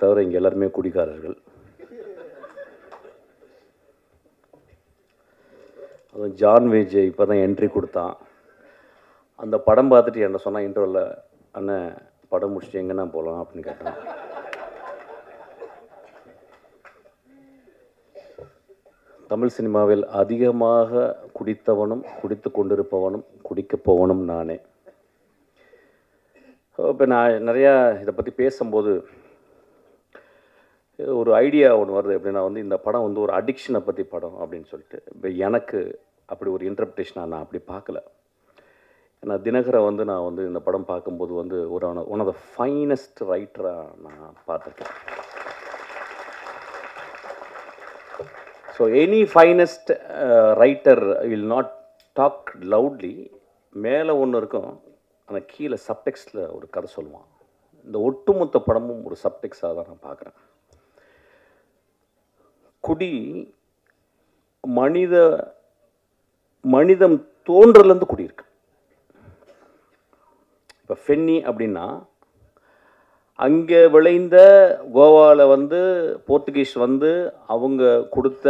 தவிர இங்கே எல்லாருமே குடிக்காரர்கள். அதுவும் ஜான் விஜய் இப்போ தான் என்ட்ரி கொடுத்தான். அந்த படம் பார்த்துட்டு என்ன சொன்னால் இன்டர்வலில், அண்ணன் படம் முடிச்சுட்டு எங்கன்னா போகலாம் அப்படின்னு கேட்டான். தமிழ் சினிமாவில் அதிகமாக குடித்தவனும் குடித்து கொண்டிருப்பவனும் குடிக்கப் போவனும் நானே. இப்போ நான் நிறையா இதை பற்றி பேசும்போது ஒரு ஐடியா ஒன்று வருது. எப்படின்னா வந்து இந்த படம் வந்து ஒரு அடிக்ஷனை பற்றி படம் அப்படின்னு சொல்லிட்டு. இப்போ எனக்கு அப்படி ஒரு இன்டர்பிரேஷனாக நான் அப்படி பார்க்கல. ஏன்னா தினகரை வந்து நான் வந்து இந்த படம் பார்க்கும்போது வந்து ஒரு ஒன் ஆஃப் த ஃபைனஸ்ட் ரைட்டராக நான் பார்த்துருக்கேன். So any finest writer will not talk loudly. மேலே ஒன்று இருக்கும், ஆனால் கீழே சப்டெக்ஸ்டில் ஒரு கதை சொல்லுவான். இந்த ஒட்டுமொத்த படமும் ஒரு சப்டெக்ஸாக தான் நான் பார்க்குறேன். குடி மனிதம் தோன்றலேருந்து குடி இருக்கு. இப்போ ஃபென்னி அப்படின்னா அங்கே விளைந்த கோவாவில் வந்து போர்த்துகீஸ் வந்து அவங்க கொடுத்த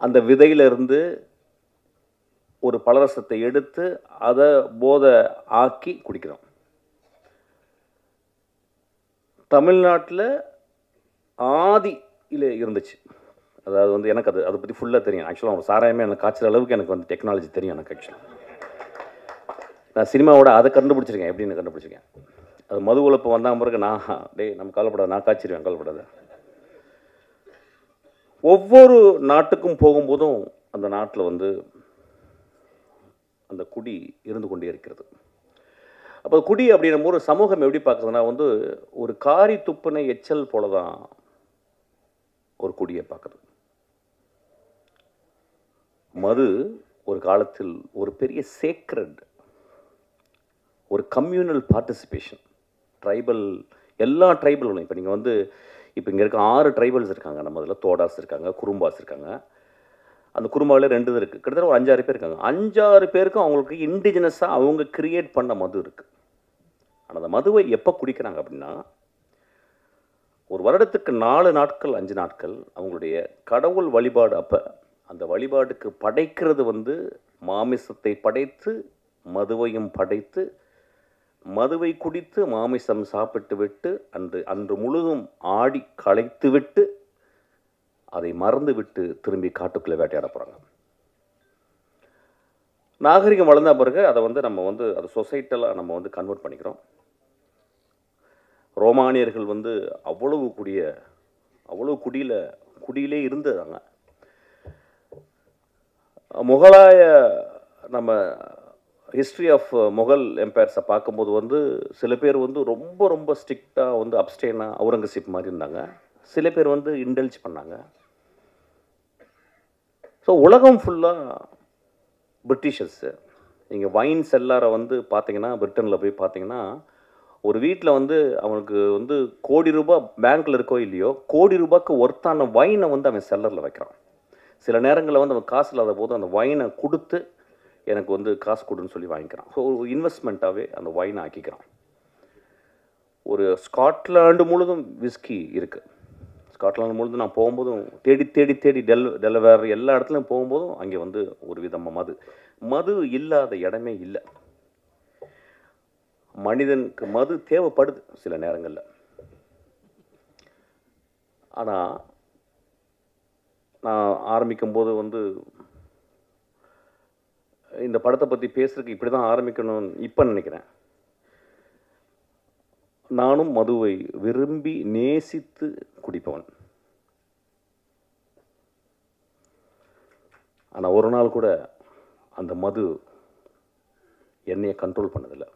அந்த விதையிலிருந்து ஒரு பலரசத்தை எடுத்து அதை போதை ஆக்கி குடிக்கிறோம். தமிழ்நாட்டில் ஆதியில் இருந்துச்சு. அதாவது வந்து எனக்கு அதை பற்றி ஃபுல்லாக தெரியும். ஆக்சுவலாக அவங்க சாராயமே எனக்கு காய்ச்சல் அளவுக்கு எனக்கு வந்து டெக்னாலஜி தெரியும். எனக்கு ஆக்சுவலாக நான் சினிமாவோட அதை கண்டுபிடிச்சிருக்கேன். எப்படின்னு கண்டுபிடிச்சிருக்கேன். அது மது உழப்பு வந்தால் பிறகு நான் நம்ம கவலைப்படாது, நான் காய்ச்சிருவேன், கவலைப்படாது. ஒவ்வொரு நாட்டுக்கும் போகும்போதும் அந்த நாட்டில் வந்து அந்த குடி இருந்து கொண்டே இருக்கிறது. அப்போ குடி அப்படின்னும் போது சமூகம் எப்படி பார்க்குறதுன்னா வந்து ஒரு காரி துப்புனை எச்சல் போல தான் ஒரு குடியை பார்க்குது. மது ஒரு காலத்தில் ஒரு பெரிய சேக்ரட், ஒரு கம்யூனல் பார்ட்டிசிபேஷன். ட்ரைபல், எல்லா ட்ரைபலும் இப்போ நீங்கள் வந்து இப்போ இங்கே இருக்க 6 ட்ரைபல்ஸ் இருக்காங்க. நம்ம அதில் தோடாஸ் இருக்காங்க, குறும்பாஸ் இருக்காங்க. அந்த குறும்பாவில் 2 இது இருக்குது. கிட்டத்தட்ட ஒரு 5-6 பேர் இருக்காங்க. 5-6 பேருக்கும் அவங்களுக்கு இண்டிஜினஸாக அவங்க கிரியேட் பண்ண மது இருக்குது. ஆனால் அந்த மதுவை எப்போ குடிக்கிறாங்க அப்படின்னா, ஒரு வருடத்துக்கு 4 நாட்கள் 5 நாட்கள் அவங்களுடைய கடவுள் வழிபாடு. அப்போ அந்த வழிபாடுக்கு படைக்கிறது வந்து மாமிசத்தை படைத்து மதுவையும் படைத்து மதுவை குடித்து மாமிசம் சாப்பிட்டு விட்டு அன்று முழுதும் ஆடி களைத்து விட்டு அதை மறந்து விட்டு திரும்பி காட்டுக்குள்ளே வேட்டையாட போகிறாங்க. நாகரிகம் வளர்ந்த பிறகு அதை வந்து நம்ம வந்து அது சொசைட்டலாக நம்ம வந்து கன்வெர்ட் பண்ணிக்கிறோம். ரோமானியர்கள் வந்து அவ்வளவு குடியிலே இருந்ததாங்க. முகலாய நம்ம ஹிஸ்ட்ரி ஆஃப் முகல் எம்பையர்ஸை பார்க்கும்போது வந்து சில பேர் வந்து ரொம்ப ரொம்ப ஸ்ட்ரிக்டாக வந்து அப்ஸ்டேனாக அவுரங்கசீப் மாதிரி இருந்தாங்க. சில பேர் வந்து இண்டல்ஜ் பண்ணாங்க. ஸோ உலகம் ஃபுல்லாக பிரிட்டிஷர்ஸு. நீங்கள் வைன் செல்லாரை வந்து பார்த்தீங்கன்னா, பிரிட்டனில் போய் பார்த்தீங்கன்னா, ஒரு வீட்டில் வந்து அவனுக்கு வந்து கோடி ரூபாய் பேங்க்கில் இருக்கோ இல்லையோ, கோடி ரூபாய்க்கு ஒர்த்தான வைனை வந்து அவன் செல்லரில் வைக்கிறான். சில நேரங்களில் வந்து அவன் காசு இல்லாத போது அந்த வைனை கொடுத்து எனக்கு வந்து காசு கொடுன்னு சொல்லி வாங்கிக்கிறான். ஸோ ஒரு இன்வெஸ்ட்மெண்ட்டாகவே அந்த வைனை ஆக்கிக்கிறான். ஒரு ஸ்காட்லாண்டு முழுதும் விஸ்கி இருக்குது. ஸ்காட்லாண்டு முழுதும் நான் போகும்போதும் தேடி தேடி தேடி டெலவேர் எல்லா இடத்துலையும் போகும்போதும் அங்கே வந்து ஒரு விதமாக மது இல்லாத இடமே இல்லை. மனிதனுக்கு மது தேவைப்படுது சில நேரங்களில். ஆனால் நான் ஆரம்பிக்கும்போது வந்து இந்த படத்தை பற்றி பேசுறதுக்கு இப்படி தான் ஆரம்பிக்கணும்னு இப்போ நினைக்கிறேன். நானும் மதுவை விரும்பி நேசித்து குடிப்பவன். ஆனால் ஒரு நாள் கூட அந்த மது என்னையை கண்ட்ரோல் பண்ணதில்லை.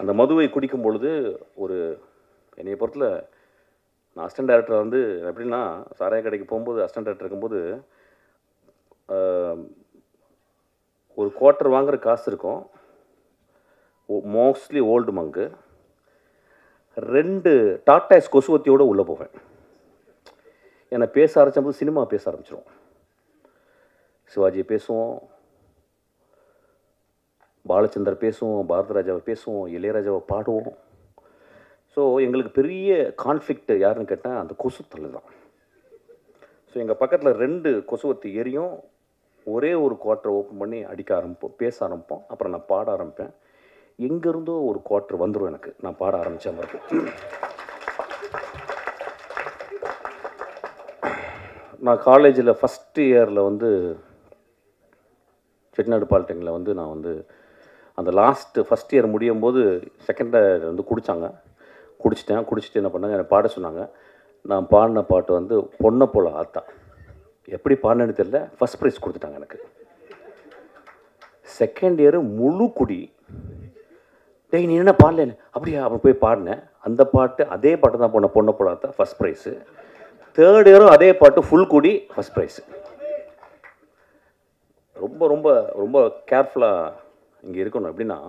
அந்த மதுவை குடிக்கும் பொழுது என்னையை பொறுத்தல நான் அசிஸ்டன்ட் டைரக்டர் வந்து எப்படின்னா, சாராய கடைக்கு போகும்போது அசிஸ்டன்ட் டைரக்டர் இருக்கும்போது ஒரு குவார்ட்டர் வாங்குற காசு இருக்கும். மோஸ்ட்லி ஓல்டு மங்கு 2 டாட்டாஸ் கொசுவத்தியோடு உள்ளே போவேன். என்னை பேச ஆரம்பிச்சபோது சினிமா பேச ஆரம்பிச்சிடும். சிவாஜியை பேசுவோம், பாலச்சந்தர் பேசுவோம், பாரதிராஜாவை பேசுவோம், இளையராஜாவை பாடுவோம். ஸோ எங்களுக்கு பெரிய கான்ஃப்ளிக்ட் யாருன்னு கேட்டால் அந்த கொசு தொல்லை தான். ஸோ எங்கள் பக்கத்தில் 2 கொசுவத்தி எரியும். ஒரே ஒரு குவார்ட்டரை ஓப்பன் பண்ணி அடிக்க ஆரம்பிப்போம், பேச ஆரம்பிப்போம். அப்புறம் நான் பாட ஆரம்பிப்பேன். எங்கேருந்தோ ஒரு குவார்ட்டர் வந்துடும் எனக்கு, நான் பாட ஆரம்பித்த மாதிரி. நான் காலேஜில் ஃபஸ்ட் இயரில் வந்து செட்டிநாடு பாலிடெக்னிக்கில் வந்து நான் வந்து அந்த ஃபஸ்ட் இயர் முடியும் போது செகண்ட் இயர் வந்து குடிச்சிட்டு என்ன பண்ணாங்க, என்னை பாட சொன்னாங்க. நான் பாடின பாட்டு வந்து பொண்ணை போல ஆத்தா. எப்படி பாடினேன்னு தெரியல, ஃபஸ்ட் ப்ரைஸ் கொடுத்துட்டாங்க எனக்கு. செகண்ட் இயரு முழு குடி. டேய் நீ என்ன பாடல, அப்படியா? அப்போ போய் பாடினேன். அந்த பாட்டு அதே பாட்டு தான் பொண்ணை போல ஆத்தா, ஃபஸ்ட் ப்ரைஸு. தேர்ட் இயரும் அதே பாட்டு ஃபுல் குடி, ஃபஸ்ட் ப்ரைஸு. ரொம்ப ரொம்ப ரொம்ப கேர்ஃபுல்லாக இங்கே இருக்கணும். எப்படின்னா,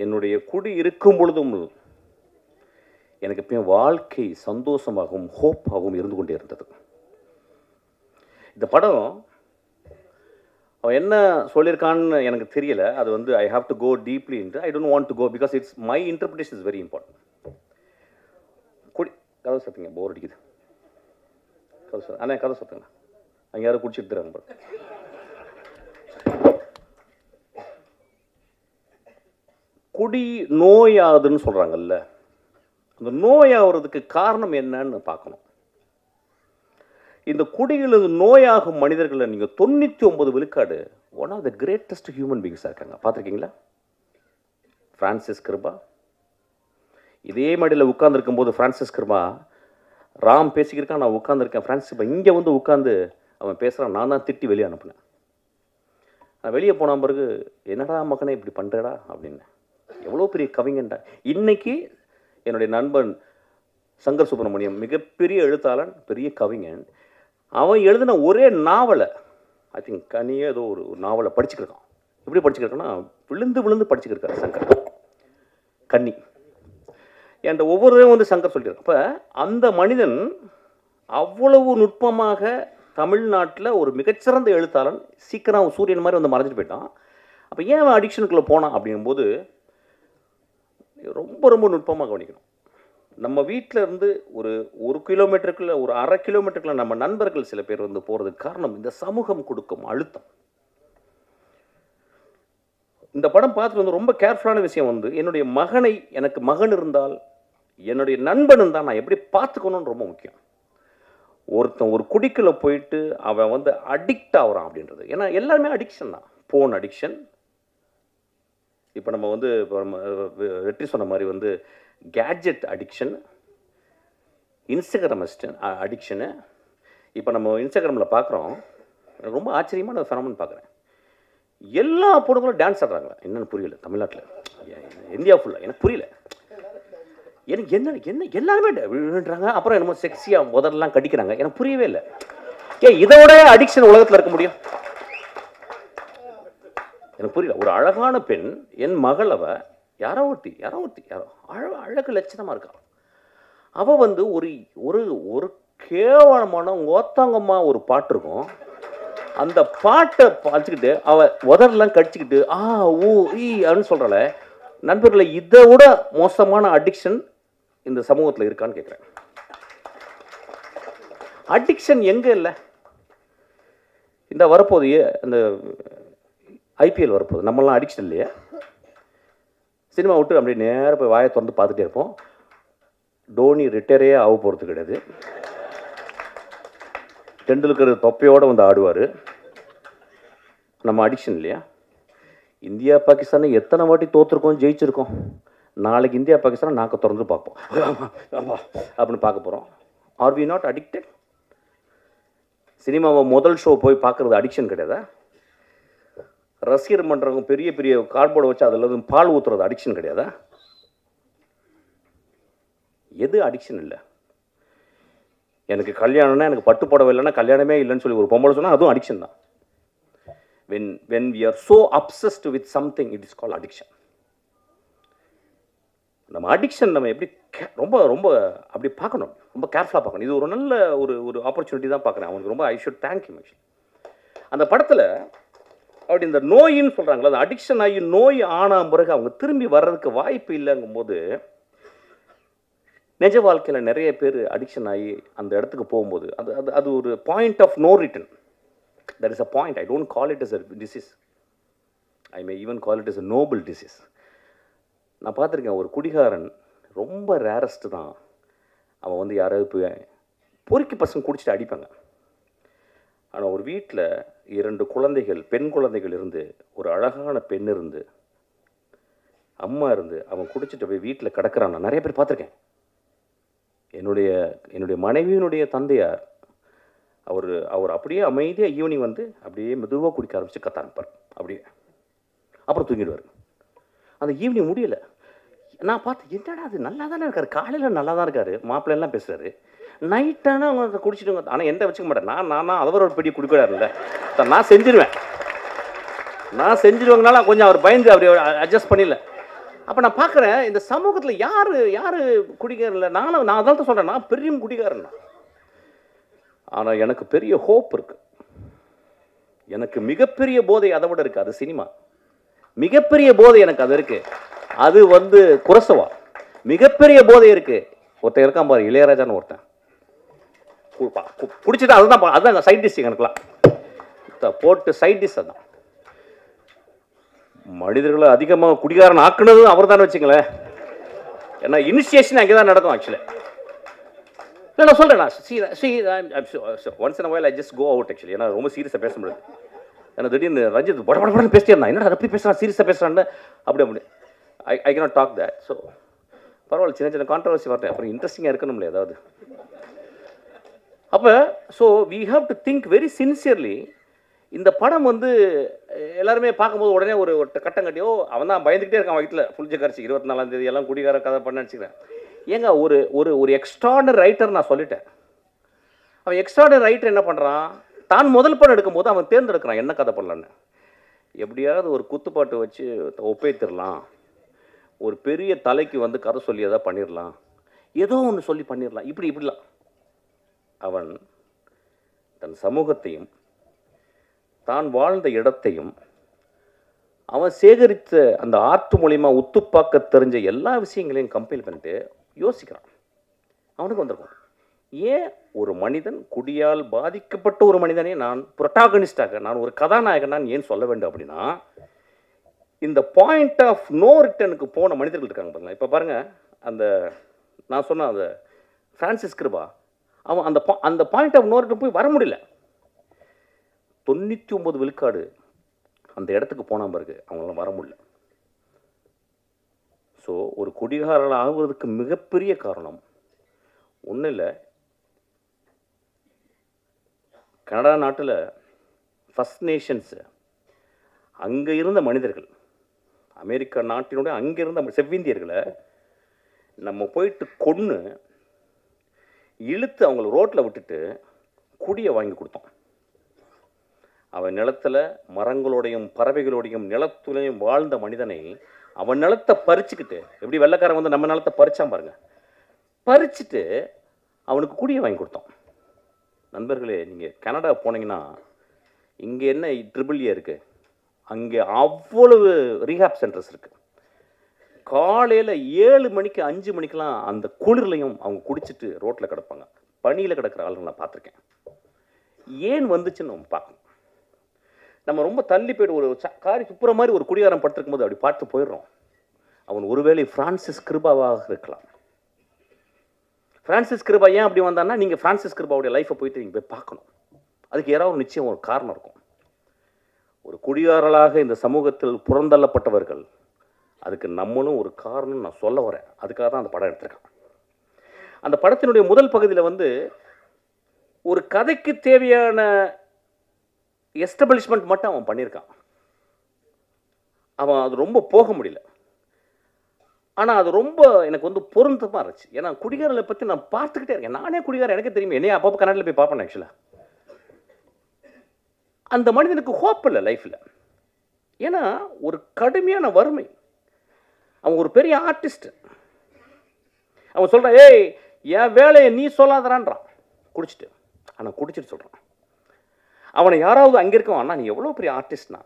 என்னுடைய குடி இருக்கும் பொழுதும் எனக்கு எப்பயும் வாழ்க்கை சந்தோஷமாகவும் ஹோப்பாகவும் இருந்து கொண்டே இருந்தது. இந்த படம் அவன் என்ன சொல்லியிருக்கான்னு எனக்கு தெரியல. அது வந்து I have to go deeply into. I don't want to go because it's my interpretation is very important. குடி கதை சொல்லுங்க, போர் அடிக்குது. கதை சொல்லுங்க அண்ணா, கதை சொல்லுங்க. அங்கே யாரும் குடிச்சிட்டு தராங்க. குடி நோயாகுதுன்னு சொல்கிறாங்கல்ல, அந்த நோயாகிறதுக்கு காரணம் என்னன்னு பார்க்கணும். இந்த குடியில் நோயாகும் மனிதர்களை நீங்கள் 99 விழுக்காடு one of the greatest human பீயிங்ஸாக இருக்காங்க. பார்த்துருக்கீங்களா? ஃப்ரான்சிஸ் கிருபா இதே மடியில் உட்காந்துருக்கும் போது, ஃப்ரான்சிஸ் கிருபா ராம் பேசிக்கிருக்கான், நான் உட்காந்துருக்கேன். ஃப்ரான்சிஸ் கிருபா இங்கே வந்து உட்காந்து அவன் பேசுகிறான். நான் தான் திட்டி வெளியே அனுப்புனேன். நான் வெளியே போன பிறகு, என்னடா மகனே இப்படி பண்ணுறடா அப்படின்னு. எவ்வளோ பெரிய கவிஞன்டா. இன்னைக்கு என்னுடைய நண்பன் சங்கர் சுப்பிரமணியம், மிகப்பெரிய எழுத்தாளன், பெரிய கவிஞன். அவன் எழுதின ஒரே நாவலை, ஐ திங்க் கனியே ஏதோ ஒரு நாவலை படிச்சுக்கிருக்கான். எப்படி படிச்சுக்கிருக்கான்னா, விழுந்து படிச்சுக்கிருக்காரு சங்கர். கன்னி என்ற ஒவ்வொருவரையும் வந்து சங்கர் சொல்லியிருக்கான். அப்போ அந்த மனிதன் அவ்வளவு நுட்பமாக தமிழ்நாட்டில் ஒரு மிகச்சிறந்த எழுத்தாளன், சீக்கிரம் சூரியன் மாதிரி வந்து மறைஞ்சிட்டு போயிட்டான். அப்போ ஏன் அவன் அடிக்ஷனுக்குள்ளே போனான் அப்படிங்கும்போது ரொம்ப ரொம்ப நுட்பமாக கவனிக்கணும். நம்ம வீட்டில் இருந்து ஒரு கிலோமீட்டருக்குள்ளே, ஒரு அரை கிலோமீட்டருக்குள்ளே நம்ம நண்பர்கள் சில பேர் வந்து போகிறதுக்கு காரணம் இந்த சமூகம் கொடுக்கும் அழுத்தம். இந்த படம் பார்த்துட்டு வந்து ரொம்ப கேர்ஃபுல்லான விஷயம் வந்து, என்னுடைய மகனை, எனக்கு மகன் இருந்தால், என்னுடைய நண்பன் இருந்தால் நான் எப்படி பார்த்துக்கணும்னு ரொம்ப முக்கியம். ஒருத்தன் ஒரு குடிக்குள்ளே போயிட்டு அவன் வந்து அடிக்ட் ஆகிறான் அப்படின்றது. ஏன்னா எல்லாருமே அடிக்ஷன் தான். ஃபோன் அடிக்ஷன், இப்போ நம்ம வந்து வெற்றி சொன்ன மாதிரி வந்து கேட்ஜெட் அடிக்ஷன், இன்ஸ்டாகிராம் அடிக்ஷனு. இப்போ நம்ம இன்ஸ்டாகிராமில் பார்க்குறோம், எனக்கு ரொம்ப ஆச்சரியமான ஃபெனோமெனன் பார்க்குறேன். எல்லா பொண்ணுங்களும் டான்ஸ் ஆடுறாங்க. என்னென்னு புரியல தமிழ்நாட்டில், இந்தியா ஃபுல்லாக எனக்கு புரியல. எனக்கு என்ன எல்லாருமே விழுன்றாங்க. அப்புறம் என்னமோ செக்ஸியாக முதல்லாம் கடிக்கிறாங்க. எனக்கு புரியவே இல்லை. இதோட அடிக்ஷன் உலகத்தில் இருக்க முடியும்? எனக்கு புரியல. ஒரு அழகான பெண், என் மகள், யாரோ ஒருத்தி அழகு லட்சணமாக இருக்கா. அவள் வந்து ஒரு ஒரு கேவலமான ஓத்தாங்கம்மா ஒரு பாட்டு இருக்கும். அந்த பாட்டை பார்த்துக்கிட்டு அவள் உதரெல்லாம் கடிச்சிக்கிட்டு ஊ ஈ அப்படின்னு சொல்கிறாள். நண்பர்களை, இதை விட மோசமான அடிக்ஷன் இந்த சமூகத்தில் இருக்கான்னு கேட்குறேன். அடிக்ஷன் எங்கே இல்லை? இந்த வரப்போது இந்த ஐபிஎல் வரப்போகுது. நம்மளாம் அடிக்ஷன் இல்லையா? சினிமா விட்டு அப்படியே நேராக போய் வாயை திறந்து பார்த்துட்டே இருப்போம். டோனி ரிட்டையரே ஆக போகிறது கிடையாது. டெண்டுல்கர் தொப்பையோடு வந்து ஆடுவார். நம்ம அடிக்ஷன் இல்லையா? இந்தியா பாகிஸ்தானை எத்தனை வாட்டி தோற்றுருக்கோம், ஜெயிச்சிருக்கோம். நாளைக்கு இந்தியா பாகிஸ்தானை நாக்க திறந்து பார்ப்போம் அப்படின்னு பார்க்க போகிறோம். Are we not addicted? சினிமாவை முதல் ஷோ போய் பார்க்குறது அடிக்ஷன் கிடையாதா? ரசிகர் மன்றவங்க பெரிய பெரிய கார்ட்போர்டை வச்சு அதில் பால் ஊற்றுறது அடிக்ஷன் கிடையாதா? எது அடிக்ஷன் இல்லை? எனக்கு கல்யாணம்னா, எனக்கு பட்டு புடவை இல்லைன்னா கல்யாணமே இல்லைன்னு சொல்லி ஒரு பொம்பளை சொன்னால் அதுவும் அடிக்ஷன் தான். when we are so obsessed with something, it is called addiction. நம்ம அடிக்ஷன் நம்ம எப்படி ரொம்ப ரொம்ப அப்படி பார்க்கணும், ரொம்ப கேர்ஃபுல்லாக பார்க்கணும். இது ஒரு நல்ல ஒரு ஆப்பர்ச்சுனிட்டி தான் பார்க்குறேன் அவனுக்கு. ரொம்ப ஐ ஷுட் தேங்க் யூ. அந்த படத்தில் அப்படி இந்த நோயின்னு சொல்கிறாங்களா, அந்த அடிக்ஷன் ஆகி நோய் ஆன பிறகு அவங்க திரும்பி வர்றதுக்கு வாய்ப்பு இல்லைங்கும்போது, நிஜ வாழ்க்கையில் நிறைய பேர் அடிக்ஷன் ஆகி அந்த இடத்துக்கு போகும்போது அது அது அது ஒரு point of no return. That is a point. I don't call it as a disease. I may even call it as a noble disease. நான் பார்த்துருக்கேன், ஒரு குடிகாரன் ரொம்ப ரேரஸ்ட்டு தான். அவன் வந்து யாராவது போய் பொறுக்கி பசங்க குடிச்சிட்டு அடிப்பாங்க. ஆனால் ஒரு வீட்டில் 2 குழந்தைகள், பெண் குழந்தைகள் இருந்து, ஒரு அழகான பெண் இருந்து, அம்மா இருந்து, அவன் குடிச்சிட்டு போய் வீட்டில் கிடக்கிறான். நான் நிறைய பேர் பார்த்துருக்கேன். என்னுடைய மனைவியினுடைய தந்தையார் அவர் அப்படியே அமைதியாக ஈவினிங் வந்து அப்படியே மெதுவாக குடிக்க ஆரம்பித்து கத்த ஆரம்பிப்பார். அப்படியே அப்புறம் தூங்கிடுவார். அந்த ஈவினிங் முடியலை. நான் பார்த்து, என்னடா அது நல்லா தானே இருக்கார், காலையில் நல்லா தான் இருக்கார், மாப்பிள்ளைலாம் பேசுகிறாரு, நைட்டானா அவங்க குடிச்சிட்டு. ஆனால் எந்த வச்சுக்க மாட்டேன். நான் அவர் ஒரு பெரிய குடிக்கிறாருல்ல, நான் செஞ்சிருவேங்கனால கொஞ்சம் அவர் பயந்து அப்படி அட்ஜஸ்ட் பண்ணிடல. அப்போ நான் பார்க்குறேன், இந்த சமூகத்தில் யார் குடிக்காரில்ல. நான் அதான் தான் சொல்கிறேன், நான் பெரிய குடிக்காரன். ஆனால் எனக்கு பெரிய ஹோப் இருக்குது. எனக்கு மிகப்பெரிய போதை அதை விட இருக்குது. அது சினிமா. மிகப்பெரிய போதை எனக்கு அது இருக்குது. அது வந்து குரசவா. மிகப்பெரிய போதை இருக்குது. ஒருத்தன் இருக்கான் பாரு, இளையராஜான்னு ஒருத்தன். பிடிச்சிட்டு அதுதான் சைட் டிஷ். எனக்குலாம் போட்டு சைட் டிஷ் அதுதான். மனிதர்களை அதிகமாக குடிகாரன் ஆக்குனதும் அவர் தான் வச்சுங்களேன். ஏன்னா இனிஷியேஷன் அங்கே தான் நடக்கும் ஆக்சுவலி. இல்லை நான் சொல்கிறேன், once in while I just go out actually. ஏன்னா ரொம்ப சீரியஸாக பேச முடியாது. ஏன்னா திடீர்னு ரஞ்சித் படப்படன்னு பேசிட்டே இருந்தான். என்னடா அப்படி பேசுகிறான், சீரியஸாக பேசுகிறான்னு அப்படி I cannot talk that. So பரவாயில்ல, சின்ன கான்ட்ரவர்சி வரட்டேன், அப்புறம் இன்ட்ரெஸ்டிங்காக இருக்கணும் இல்லையா ஏதாவது. அப்போ so we have to think very sincerely. இந்த படம் வந்து எல்லாருமே பார்க்கும்போது உடனே ஒரு கட்டம் கட்டியோ அவன் தான் பயந்துக்கிட்டே இருக்கான் வீட்டில் புளிச்ச கரிசி 24ஆம் தேதி எல்லாம் குடிகார கதை பண்ண நினச்சிக்கிறேன். ஏங்க ஒரு எக்ஸ்ட்ராடனரி ரைட்டர் நான் சொல்லிட்டேன். அவன் எக்ஸ்ட்ராடனரி ரைட்டர் என்ன பண்ணுறான், தான் முதல் படம் எடுக்கும்போது அவன் தேர்ந்தெடுக்கிறான் என்ன கதை பண்ணலான்னு. எப்படியாவது ஒரு குத்துப்பாட்டு வச்சு ஒப்பேத்திடலாம், ஒரு பெரிய தலைக்கு வந்து கதை சொல்லி எதாவது பண்ணிடலாம், ஏதோ ஒன்று சொல்லி பண்ணிடலாம், இப்படிலாம். அவன் தன் சமூகத்தையும் தான் வாழ்ந்த இடத்தையும் அவன் சேகரித்த அந்த ஆர்ட் மூலிமா உத்துப்பாக்க தெரிஞ்ச எல்லா விஷயங்களையும் கம்பைல் பண்ணிட்டு யோசிக்கிறான். அவனுக்கு வந்திருக்கும், ஏன் ஒரு மனிதன் குடியால் பாதிக்கப்பட்ட ஒரு மனிதனே நான் புரோட்டாகனிஸ்டாக, நான் ஒரு கதாநாயகன் நான் ஏன் சொல்ல வேண்டும் அப்படின்னா, இந்த பாயிண்ட் ஆஃப் நோ ரிட்டனுக்கு போன மனிதர்கள் இருக்காங்க பாருங்களேன். இப்போ பாருங்கள், அந்த நான் சொன்ன அந்த ஃப்ரான்சிஸ் கிருபா, அவன் அந்த பாயிண்ட் ஆஃப் நோ ரிட்டன் போய் வர முடியல. 99 விழுக்காடு அந்த இடத்துக்கு போன பிறகு அவங்களால வர முடியல. ஸோ ஒரு குடிகாரர்கள் ஆகுவதற்கு மிகப்பெரிய காரணம் ஒன்றும் இல்லை. கனடா நாட்டில் ஃபர்ஸ்ட் நேஷன்ஸு அங்கே இருந்த மனிதர்கள், அமெரிக்கா நாட்டினுடைய அங்கே இருந்த செவ்விந்தியர்களை நம்ம போயிட்டு கொன்று இழுத்து அவங்கள ரோட்டில் விட்டுட்டு குடியை வாங்கி கொடுத்தோம். அவன் நிலத்தில் மரங்களோடையும் பறவைகளோடையும் நிலத்துலையும் வாழ்ந்த மனிதனை அவன் நிலத்தை பறிச்சுக்கிட்டு, எப்படி வெள்ளைக்காரன் வந்து நம்ம நிலத்தை பறிச்சான் பாருங்க, பறிச்சுட்டு அவனுக்கு குடியை வாங்கி கொடுத்தோம். நண்பர்களே, நீங்கள் கனடா போனீங்கன்னா இங்கே என்ன ட்ரிபிள்ஏ இருக்குது, அங்கே அவ்வளவு ரீஹாப் சென்டர்ஸ் இருக்குது. காலையில் 7 மணிக்கு 5 மணிக்கெலாம் அந்த குளிர்லையும் அவங்க குடிச்சிட்டு ரோட்டில் கிடப்பாங்க. பனியில் கிடக்கிற ஆளுங்க நான் பார்த்துருக்கேன். ஏன் வந்துச்சுன்னு நம்ம பார்க்கணும். நம்ம ரொம்ப தள்ளி போய்ட்டு ஒரு காரி துப்புற மாதிரி ஒரு குடிகாரம் படுத்திருக்கும் போது அப்படி பார்த்து போயிடுறோம். அவன் ஒருவேளை ஃப்ரான்சிஸ் கிருபாவாக இருக்கலாம். ஃப்ரான்சிஸ் கிருபா ஏன் அப்படி வந்தான்னா, நீங்கள் ஃப்ரான்சிஸ் கிருபாவுடைய லைஃப்பை போயிட்டு நீங்கள் போய் பார்க்கணும். அதுக்கு யாராவது ஒரு நிச்சயம் ஒரு காரணம் இருக்கும். ஒரு குடிகாரர்களாக இந்த சமூகத்தில் புறந்தள்ளப்பட்டவர்கள், அதுக்கு நம்மளும் ஒரு காரணம் நான் சொல்ல வரேன். அதுக்காக தான் அந்த படம் எடுத்திருக்கேன். அந்த படத்தினுடைய முதல் பகுதியில் வந்து ஒரு கதைக்கு தேவையான எஸ்டபிளிஷ்மெண்ட் மட்டும் அவன் பண்ணியிருக்கான். அவன் அது ரொம்ப போக முடியல. ஆனால் அது ரொம்ப எனக்கு வந்து பொருந்தமாக இருந்துச்சு. ஏன்னா குடிகாரர்களை பற்றி நான் பார்த்துக்கிட்டே இருக்கேன். நானே குடிகாரன், எனக்கே தெரியும். என்னையே அப்பப்போ கன்னடில் போய் பார்ப்பேன். ஆக்சுவலாக அந்த மனிதனுக்கு ஹோப் இல்லை லைஃப்பில். ஏன்னா ஒரு கடுமையான வறுமை. அவன் ஒரு பெரிய ஆர்டிஸ்ட். அவன் சொல்கிறான், ஏய் என் வேலையை நீ சொல்லாதறான்றான் குடிச்சிட்டு. ஆனால் குடிச்சிட்டு சொல்கிறான். அவனை யாராவது அங்கே இருக்கவன், அண்ணா நீ எவ்வளோ பெரிய ஆர்டிஸ்ட்னா,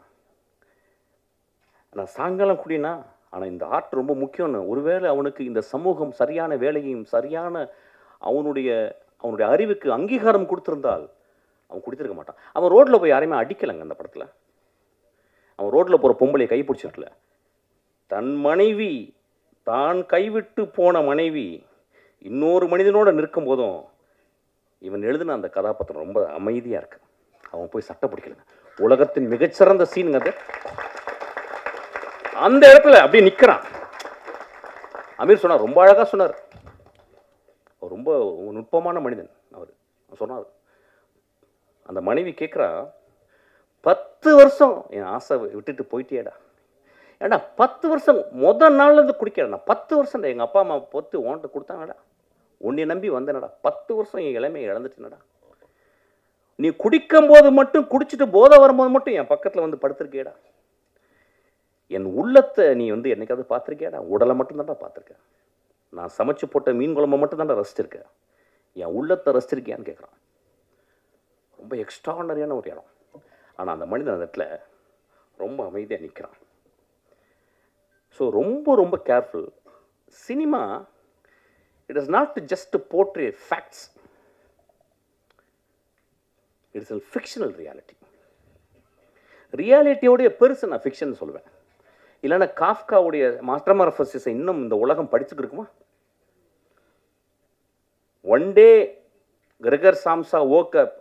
நான் சாயங்காலம் குடினா, ஆனால் இந்த ஆர்ட் ரொம்ப முக்கியம்னு. ஒருவேளை அவனுக்கு இந்த சமூகம் சரியான வேலையையும் சரியான அவனுடைய அவனுடைய அறிவுக்கு அங்கீகாரம் கொடுத்திருந்தால் அவன் குடித்திருக்க மாட்டான். அவன் ரோட்டில் போய் யாரையுமே அடிக்கலைங்க அந்த படத்தில். அவன் ரோட்டில் போகிற பொம்பளையை கை பிடிச்சிருக்கல. தன் மனைவி, தான் கைவிட்டு போன மனைவி இன்னொரு மனிதனோடு நிற்கும் போதும் இவன் எழுதின அந்த கதாபாத்திரம் ரொம்ப அமைதியாக இருக்கு. அவன் போய் சட்டை பிடிக்கலங்க. உலகத்தின் மிகச்சிறந்த சீனுங்க அது. அந்த இடத்துல அப்படியே நிற்கிறான். அமீர் சொன்னார், ரொம்ப அழகாக சொன்னார். ரொம்ப நுட்பமான மனிதன் அவர் சொன்னார். அந்த மனைவி கேட்குறா, 10 வருஷம் என் ஆசை விட்டுட்டு போயிட்டேடா. ஏடா 10 வருஷம் முதல் நாள்லேருந்து குடிக்கிறேன். 10 வருஷம் எங்கள் அப்பா அம்மா பொத்து ஓன்ட்டு கொடுத்தாங்கடா. உன்னை நம்பி வந்தேனடா. 10 வருஷம் என் இளமையை இழந்துட்டேனடா. நீ குடிக்கும் போது மட்டும், குடிச்சிட்டு போதை வரும்போது மட்டும் என் பக்கத்தில் வந்து படுத்திருக்கேடா. என் உள்ளத்தை நீ வந்து என்னைக்காவது பார்த்துருக்கியாடா? உடலை மட்டும்தான்டா பார்த்துருக்கேன். நான் சமைச்சு போட்ட மீன் குழம்பை மட்டும்தான்டா ரசிச்சிருக்கேன். என் உள்ளத்தை ரசிச்சிருக்கியான்னு கேட்குறான். ரொம்ப எக்ஸ்ட்ரானரியான ஒரு இடம். ஆனால் அந்த மனிதன் அந்த இடத்துல ரொம்ப அமைதியாக நிற்கிறான். ஸோ ரொம்ப ரொம்ப careful. Cinema it is not just portray facts, it is a fictional reality. ரியாலிட்டியோடைய பெருசு நான் ஃபிக்ஷன் சொல்லுவேன். இல்லைன்னா காஃப்காவுடைய மாஸ்டர்மார்ஃபசிஸை இன்னும் இந்த உலகம் படிச்சுட்டு இருக்குமா? One day Gregor Samsa woke up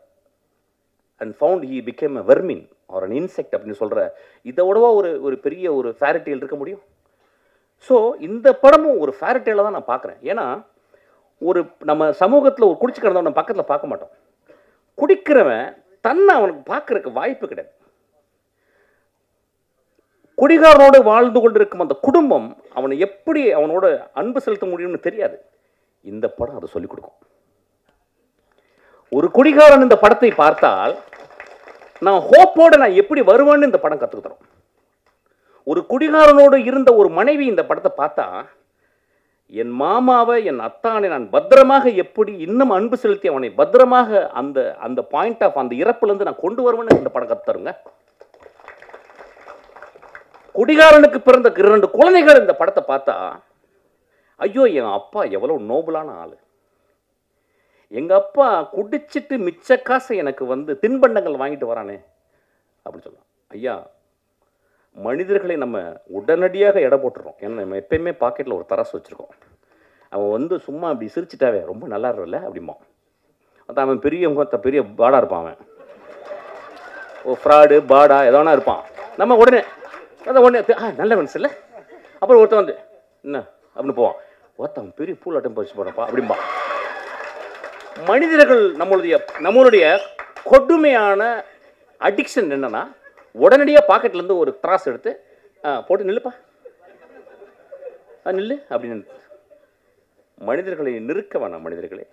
and found he became a vermin or an insect அப்படின்னு சொல்கிற இதை விடவா ஒரு பெரிய ஒரு ஃபேரிடேல் இருக்க முடியும்? ஸோ இந்த படமும் ஒரு ஃபேரிடேலை தான் நான் பார்க்குறேன். ஏன்னா ஒரு நம்ம சமூகத்தில் ஒரு குடிச்சு கிடந்தவன் பக்கத்தில் பார்க்க மாட்டோம். குடிக்கிறவன் தன்னை அவனுக்கு பார்க்கறதுக்கு வாய்ப்பு கிடையாது. குடிகாரனோடு வாழ்ந்து கொண்டிருக்கும் அந்த குடும்பம் அவனை எப்படி அவனோட அன்பு செலுத்த முடியும்னு தெரியாது. இந்த படம் அதை சொல்லிக் கொடுக்கும். ஒரு குடிகாரன் இந்த படத்தை பார்த்தால் நான் ஹோப்போட நான் எப்படி வருவேன்னு இந்த படம் கற்றுக்கு தரும். ஒரு குடிகாரனோடு இருந்த ஒரு மனைவி இந்த படத்தை பார்த்தா என் மாமாவை, என் அத்தானை நான் பத்திரமாக எப்படி இன்னும் அன்பு செலுத்தி அவனை பத்திரமாக அந்த அந்த பாயிண்ட் ஆஃப் அந்த இறப்புலேருந்து நான் கொண்டு வருவேன்னு இந்த படம் கற்றுத்தருங்க. குடிகாரனுக்கு பிறந்த 2 குழந்தைகள் இந்த படத்தை பார்த்தா ஐயோ என் அப்பா எவ்வளோ நோபலான ஆள், எங்கள் அப்பா குடிச்சிட்டு மிச்ச காசை எனக்கு வந்து தின்பண்டங்கள் வாங்கிட்டு வரானே அப்படின்னு சொல்லலாம். ஐயா, மனிதர்களை நம்ம உடனடியாக எடை போட்டுறோம். ஏன்னா நம்ம எப்பயுமே பாக்கெட்டில் ஒரு தராசு வச்சுருக்கோம். அவன் வந்து சும்மா அப்படி சிரிச்சிட்டாவே ரொம்ப நல்லா இருக்கும்ல அப்படிமா. அதான் அவன் பெரிய பாடாக இருப்பான். அவன் ஓ ஃப்ராடு பாடா எதோனா இருப்பான். நம்ம உடனே நல்ல மனசு இல்லை. அப்புறம் ஒருத்தன் வந்து என்ன அப்படின்னு போவான். ஒருத்தன் பெரிய பூலாட்டம் பறிச்சு போறப்பா அப்படிம்பா. மனிதர்கள் நம்மளுடைய கொடுமையான அடிக்ஷன் என்னன்னா, உடனடியாக பாக்கெட்லேருந்து ஒரு த்ராஸ் எடுத்து போட்டு நில்லுப்பா நில்லு அப்படின்னு மனிதர்களை நிறுக்க வேணாம். மனிதர்களே,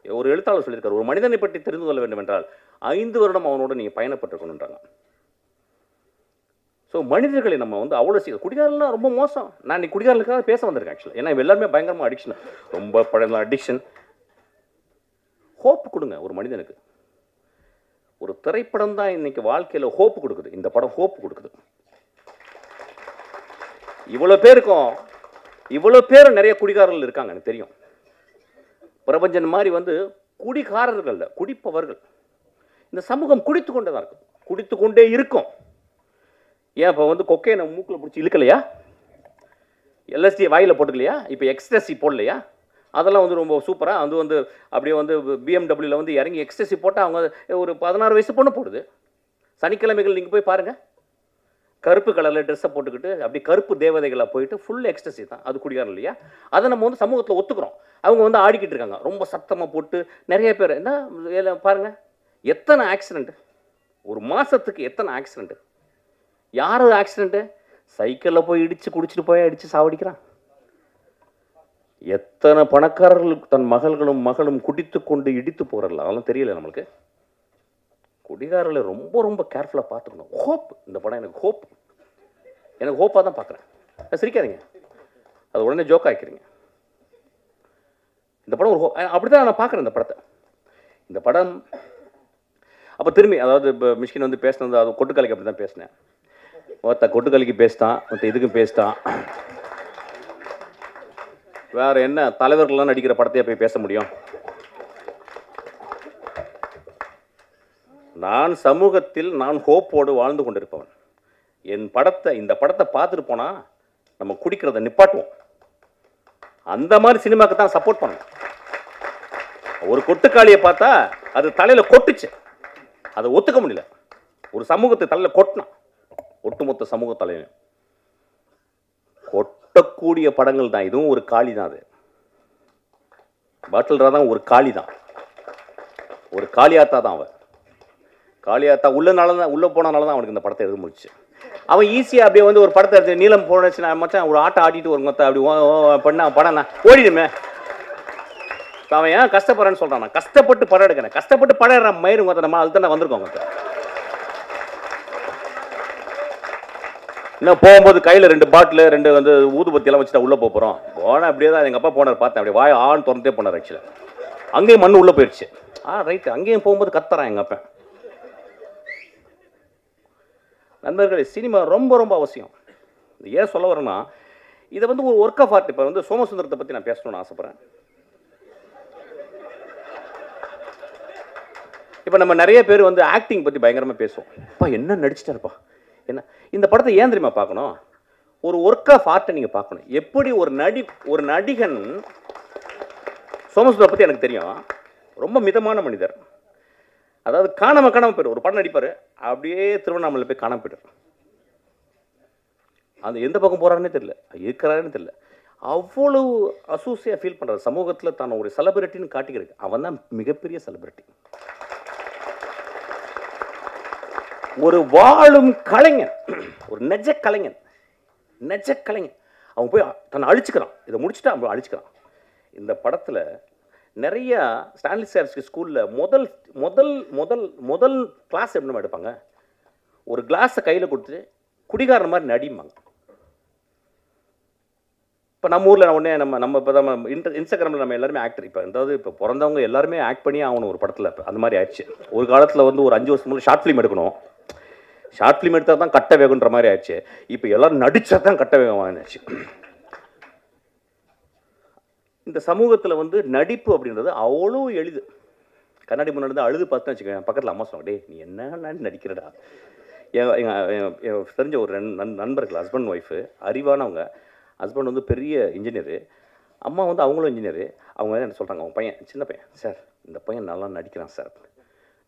ஒரு எழுத்தாளர் சொல்லியிருக்காரு, ஒரு மனிதனை பற்றி தெரிந்து கொள்ள வேண்டும் என்றால் 5 வருடம் அவனோடு நீங்கள் பயணப்பட்டிருக்கணுன்றாங்க. ஸோ மனிதர்களை நம்ம வந்து அவ்வளோ சீக்கிரம் குடிகாரலாம் ரொம்ப மோசம். நான் இன்னைக்கு குடிகாரர்களுக்காக பேச வந்திருக்கேன் ஆக்சுவலாக. ஏன்னா எல்லாருமே பயங்கரமாக அடிக்ஷன், ரொம்ப பழைய அடிக்ஷன். ஹோப் கொடுங்க ஒரு மனிதனுக்கு. ஒரு திரைப்படம் தான் இன்னைக்கு வாழ்க்கையில் ஹோப் கொடுக்குது. இந்த படம் ஹோப் கொடுக்குது. இவ்வளோ பேர் நிறைய குடிகாரர்கள் இருக்காங்க எனக்கு தெரியும். பிரபஞ்சன் மாதிரி வந்து குடிகாரர்கள், குடிப்பவர்கள். இந்த சமூகம் குடித்து கொண்டே தான் இருக்கும், குடித்து கொண்டே இருக்கும். ஏன் இப்போ வந்து கொக்கையை மூக்கில் பிடிச்சி இழுக்கலையா? எல்எஸ்டி வாயில் போட்டுக்கலையா? இப்போ எக்ஸ்டசி போடலையா? அதெல்லாம் வந்து ரொம்ப சூப்பராக வந்து அப்படியே வந்து பிஎம்டபிள்யூவில் வந்து இறங்கி எக்ஸ்டசி போட்டால் அவங்க ஒரு 16 வயசு பொண்ணு போடுது. சனிக்கிழமைகள் நீங்கள் போய் பாருங்கள், கருப்பு கலரில் ட்ரெஸ்ஸை போட்டுக்கிட்டு அப்படி கருப்பு தேவதைகளாக போயிட்டு ஃபுல் எக்ஸ்டசி தான். அது குடிகாரம் இல்லையா? அதை நம்ம வந்து சமூகத்தில் ஒத்துக்கிறோம். அவங்க வந்து ஆடிக்கிட்டு இருக்காங்க ரொம்ப சத்தமாக போட்டு. நிறைய பேர் என்ன பாருங்கள், எத்தனை ஆக்சிடெண்ட்டு ஒரு மாதத்துக்கு, எத்தனை ஆக்சிடெண்ட்டு. யார் ஆக்சிடெண்ட்டு? சைக்கிளில் போய் இடித்து குடிச்சிட்டு போய் அடித்து சாவடிக்கிறான். எத்தனை பணக்காரர்களுக்கு தன் மகளும் குடித்து கொண்டு இடித்து போகிறல, அதெல்லாம் தெரியல நம்மளுக்கு. குடிகாரர்களை ரொம்ப ரொம்ப கேர்ஃபுல்லாக பார்த்துக்கணும். ஹோப், இந்த படம் எனக்கு ஹோப்பாக தான் பார்க்குறேன். சிரிக்காதீங்க, அது உடனே ஜோக் ஆக்கிக்கிறீங்க. இந்த படம் ஒரு அப்படி தான் நான் பார்க்குறேன் இந்த படம். அப்போ திரும்பி அதாவது இப்போ மிஷ்கின் வந்து பேசினது, அது கொட்டுக்காலைக்கு அப்படி தான் பேசினேன். ஒருத்த கொட்டுக்கலிக்கு பேசிட்டான், ஒருத்த இதுக்கும் பேசிட்டான். வேற என்ன தலைவர்கள்லாம் நடிக்கிற படத்தையே போய் பேச முடியும்? நான் சமூகத்தில் நான் ஹோப்போடு வாழ்ந்து கொண்டிருப்பவன். இந்த படத்தை பார்த்துட்டு போனா நம்ம குடிக்கிறத நிப்பாட்டுவோம். அந்த மாதிரி சினிமாக்கு தான் சப்போர்ட் பண்ணணும். ஒரு கொட்டுக்காளியை பார்த்தா அது தலையில கொட்டுச்சு, அதை ஒத்துக்க முடியல. ஒரு சமூகத்தை தலையில கொட்டினான், ஒட்டுமொத்த சமூக தலைவன். கொட்டக்கூடிய படங்கள் தான் இதுவும். ஒரு காளி தான் அது. பாட்டில் தான் ஒரு காளி தான், ஒரு காளியாத்தா தான். அவன் காளியாத்தா உள்ள போனனால தான் அவனுக்கு இந்த படத்தை எழுத முடிச்சு. அவன் ஈஸியாக அப்படியே வந்து ஒரு படத்தை எடுத்து நீளம் போனச்சுன்னா மச்சான் ஒரு ஆட்டம் ஆடிட்டு ஒரு மொத்தம் அப்படி பண்ணா படம் நான் ஓடிடுமே. அவன் ஏன் கஷ்டப்படுறேன்னு சொல்கிறான். நான் கஷ்டப்பட்டு படம் எடுக்கிறேன், கஷ்டப்பட்டு படம் எடுறேன் மயிறு மொத்தம். நம்ம அதுதான் நான் வந்திருக்கோங்க. இன்னும் போகும்போது கையில் 2 பாட்டில் 2 வந்து ஊதுபத்தியெல்லாம் வச்சுட்டா உள்ளே போகிறோம். போனால் அப்படியே தான் எங்கள் அப்பா போனார், பார்த்தேன். அப்படியே வாய் ஆண் திறந்தே போனார். ஆக்சுவலாக அங்கேயும் மண் உள்ளே போயிடுச்சு. ரைட்டு. அங்கேயும் போகும்போது கத்துறான் எங்கள் அப்பா. நண்பர்களே, சினிமா ரொம்ப ரொம்ப அவசியம். ஏன் சொல்ல வரேன்னா, இதை வந்து ஒரு ஒர்க் ஆஃப் ஆர்ட். இப்போ வந்து சோமசுந்தரத்தை பற்றி நான் பேசணும்னு ஆசைப்பட்றேன். இப்போ நம்ம நிறைய பேர் வந்து ஆக்டிங் பற்றி பயங்கரமாக பேசுவோம். அப்பா என்ன நடிச்சிட்டாருப்பா, என்ன. இந்த படத்தை ஏன் தெரியுமா பார்க்கணும்? ஒரு ஒர்க் ஆஃப் ஆர்ட்டை நீங்கள் பார்க்கணும். எப்படி ஒரு நடிகன், சோமசுந்தரம் பற்றி எனக்கு தெரியும், ரொம்ப மிதமான மனிதர். அதாவது காணாம போய்டும். ஒரு படம் நடிப்பார், அப்படியே திருவண்ணாமலை போய் காணாம போய்ட்டார். அந்த எந்த பக்கம் போகிறாருன்னே தெரியல, இருக்கிறாருன்னு தெரியல. அவ்வளவு அசூசியாக ஃபீல் பண்ணுறாரு. சமூகத்தில் தான் ஒரு செலிபிரிட்டின்னு காட்டிக்கிறது. அவன் தான் மிகப்பெரிய செலிபிரிட்டி. ஒரு வாழும் கலைஞன், ஒரு நெஜ கலைஞன். அவன் போய் தன்னை அழிச்சுக்கிறான். இதை முடிச்சுட்டு அவன் அழிச்சுக்கிறான். இந்த படத்தில் நிறைய ஸ்டான்லி சார்ஸ்க்கு ஸ்கூலில் முதல் கிளாஸ் எப்படி எடுப்பாங்க, ஒரு கிளாஸை கையில் கொடுத்துட்டு குடிகாரன் மாதிரி நடிம்பாங்க. இப்போ நம்ம ஊரில் உடனே நம்ம இப்போ நம்ம இன்ஸ்டாகிராமில் நம்ம எல்லாருமே ஆக்டர். இப்போ பிறந்தவங்க எல்லாருமே ஆக்ட் பண்ணி ஆகணும் ஒரு படத்தில். இப்போ அந்த மாதிரி ஆயிடுச்சு. ஒரு காலத்தில் வந்து ஒரு 5 வருஷம் முன்னாடி ஷார்ட் ஃபிலிம் எடுக்கணும், ஷார்ட் ஃபிலிம் எடுத்தால் தான் கட்ட வேகுன்ற மாதிரி ஆயிடுச்சு. இப்போ எல்லாரும் நடிச்சா தான் கட்ட வேகம் ஆயிடுச்சு. இந்த சமூகத்தில் வந்து நடிப்பு அப்படின்றது அவ்வளோ எளிது. கண்ணாடி முன்னாடி தான் அழுது பார்த்துன்னு வச்சுக்கோங்க. பக்கத்தில் அம்மா சொன்னாங்க, டே நீ என்ன நடிக்கிறடா. எங்கள் தெரிஞ்ச ஒரு நண்பர்கள், ஹஸ்பண்ட் ஒய்ஃபு, அறிவானவங்க. ஹஸ்பண்ட் வந்து பெரிய இன்ஜினியரு, அம்மா வந்து அவங்களும் இன்ஜினியரு. அவங்க என்ன சொல்கிறாங்க, அவங்க பையன் சின்ன பையன், சார் இந்த பையன் நல்லா நடிக்கிறான் சார்.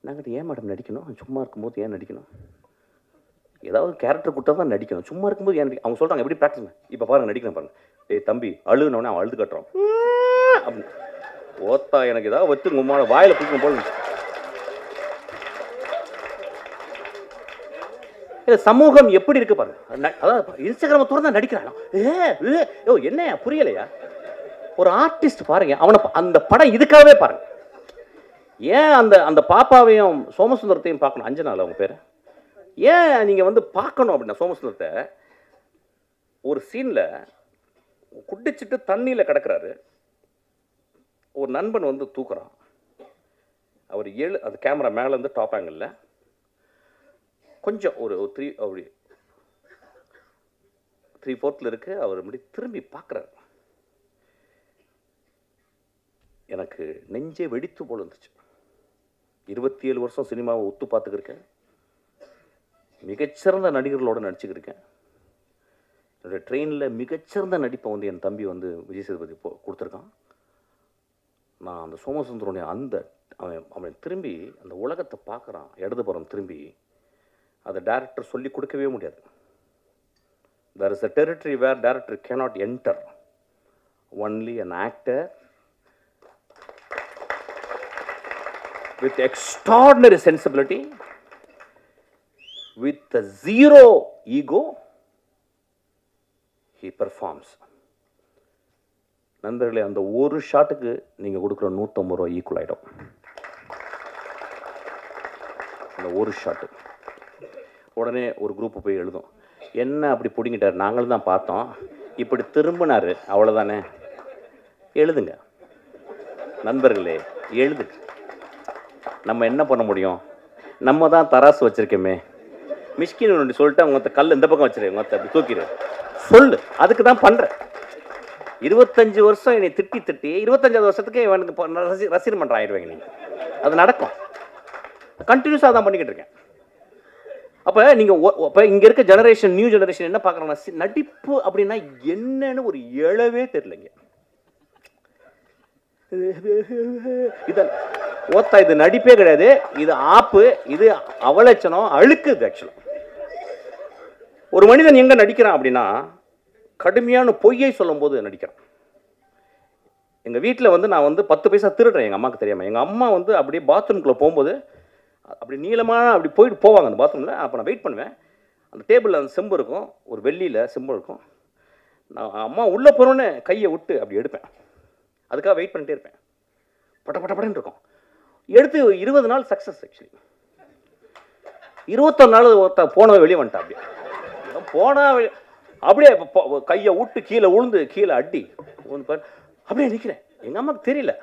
நாங்கள் ஏன் மேடம் நடிக்கணும், சும்மா இருக்கும்போது ஏன் நடிக்கணும், ஏதாவது கேரக்டர் கொடுத்தா தான் நடிக்கணும், சும்மா இருக்கும்போது ஏன் அவங்க சொல்கிறாங்க. எப்படி ப்ராக்டிஸ், இப்போ பாருங்கள் நடிக்கிறேன் பாருங்கள். டேய் தம்பி அழுனோடனே அவன் அழுது கட்டுறான் அப்படின்னு. ஓத்தா எனக்கு ஏதாவது வச்சு உங்களோட வாயில் பிடிக்கும் போல. சமூகம் எப்படி இருக்கு பாருங்க. அதாவது இன்ஸ்டாகிராம திறந்தா நடிக்கிறான். என்ன புரியலையா? ஒரு ஆர்டிஸ்ட் பாருங்க, அவனை அந்த படம் இதுக்காகவே பாருங்க. ஏன் அந்த பாப்பாவையும் சோமசுந்தரத்தையும் பார்க்கணும், அஞ்சனால அவங்க பேர், ஏன் நீங்க வந்து பார்க்கணும் அப்படின்னா, சோமசுந்தரத்தை ஒரு சீன்ல குடிச்சிட்டு தண்ணியில கிடக்குறாரு. ஒரு நண்பன் வந்து தூக்குறான். அவர் அது கேமரா மேல இருந்து டாப் ஆங்கிள் கொஞ்சம் ஒரு 3/4 இருக்கு. அவர் அப்படி திரும்பி பார்க்குறாரு. எனக்கு நெஞ்சே வெடித்து போல இருந்துச்சு. 27 வருஷம் சினிமாவை ஒத்து பார்த்துக்கிருக்கேன். மிகச்சிறந்த நடிகர்களோடு நடிச்சுக்கிருக்கேன். என்னுடைய ட்ரெயினில் மிகச்சிறந்த நடிப்பை வந்து என் தம்பி வந்து விஜய் சேதுபதி கொடுத்துருக்கான். நான் அந்த சோமசுந்தரனுடைய அவன் திரும்பி அந்த உலகத்தை பார்க்குறான். இடதுபுறம் திரும்பி அதை டைரக்டர் சொல்லி கொடுக்கவே முடியாது. There is a territory where director cannot enter. Only an actor with extraordinary sensibility, with a zero ego, he performs. நண்பர்களே, அந்த ஒரு ஷாட்டுக்கு நீங்கள் கொடுக்குற 150 ரூபா ஈக்குவல் ஆகிடும். அந்த ஒரு ஷாட்டு உடனே ஒரு குரூப்பு போய் எழுதும், என்ன அப்படி பிடிங்கிட்டார், நாங்களும் தான் பார்த்தோம், இப்படி திரும்பினார், அவ்வளோதானே. எழுதுங்க நண்பர்களே, எழுதுங்க. நம்ம என்ன பண்ண முடியும்? நம்ம தான் தராசு வச்சுருக்கோமே, மிஷ்கின் ஒன்று சொல்லிட்டு அவங்க கல் இந்த பக்கம் வச்சிரு, மற்ற அப்படி தூக்கிடு சொல்லு. அதுக்கு தான் பண்ணுறேன். 25 வருஷம் என்னை திட்டி 25வது வருஷத்துக்கு இவனுக்கு ரசிகர் மன்றம் ஆயிடுவாங்க நீங்கள். அது நடக்கும். கண்டினியூஸாக தான் பண்ணிக்கிட்டு இருக்கேன். அப்போ நீங்கள் இப்போ இங்கே இருக்க ஜெனரேஷன், நியூ ஜெனரேஷன் என்ன பார்க்குறாங்கன்னா, நடிப்பு அப்படின்னா என்னன்னு ஒரு எழவே தெரியலைங்க. இது ஓத்தா, இது நடிப்பே கிடையாது, இது ஆப்பு, இது அவலட்சணம், அழுக்குது. ஆக்சுவலாக ஒரு மனிதன் எங்கே நடிக்கிறான் அப்படின்னா, கடுமையான பொய்யை சொல்லும் போது நடிக்கிறான். எங்கள் வீட்டில் வந்து நான் வந்து 10 பைசா திருடுறேன் எங்கள் அம்மாவுக்கு தெரியாமல். எங்கள் அம்மா வந்து அப்படியே பாத்ரூம்குள்ளே போகும்போது அப்படி நீளமான அப்படி போவாங்க அந்த பாத்ரூமில். அப்போ நான் வெயிட் பண்ணுவேன். அந்த டேபிளில் அந்த செம்பு இருக்கும், ஒரு வெள்ளியில் செம்பு இருக்கும். நான் அம்மா உள்ளே போகிறோன்னு கையை விட்டு அப்படி எடுப்பேன். அதுக்காக வெயிட் பண்ணிட்டே இருப்பேன். பட்டப்படன்னு இருக்கும். எடுத்து 20 நாள் சக்ஸஸ். ஆக்சுவலி 21 நாள் போனவன் வெளியே வந்துட்டான். அப்படியே போனா அப்படியே கையை விட்டு கீழே உழுந்து கீழே அடி அப்படியே நிற்கிறேன். எங்கள் அம்மாவுக்கு தெரியல,